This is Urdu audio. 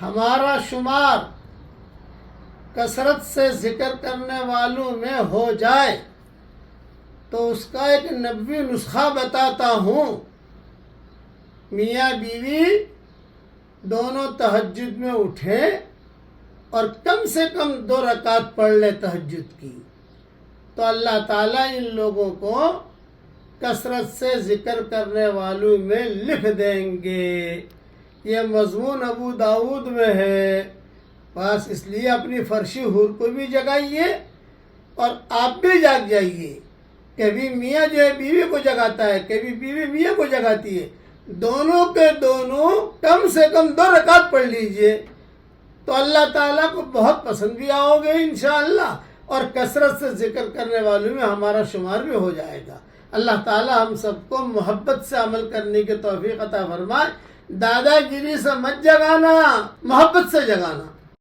ہمارا شمار کثرت سے ذکر کرنے والوں میں ہو جائے تو اس کا ایک نبوی نسخہ بتاتا ہوں۔ میاں بیوی دونوں تہجد میں اٹھیں اور کم سے کم 2 رکعت پڑھ لے تہجد کی، تو اللہ تعالیٰ ان لوگوں کو کثرت سے ذکر کرنے والوں میں لکھ دیں گے۔ یہ مضمون ابو داؤد میں ہے۔ بس اس لیے اپنی فرشی حور کو بھی جگائیے اور آپ بھی جاگ جائیے۔ کبھی میاں جو ہے بیوی کو جگاتا ہے، کبھی بیوی میاں کو جگاتی ہے، دونوں کے دونوں کم سے کم 2 رکعت پڑھ لیجئے تو اللہ تعالیٰ کو بہت پسند بھی آؤ گے انشاءاللہ، اور کثرت سے ذکر کرنے والوں میں ہمارا شمار بھی ہو جائے گا۔ اللہ تعالیٰ ہم سب کو محبت سے عمل کرنے کی توفیق عطا فرمائے۔ دادا گیری سے مت جگانا، محبت سے جگانا۔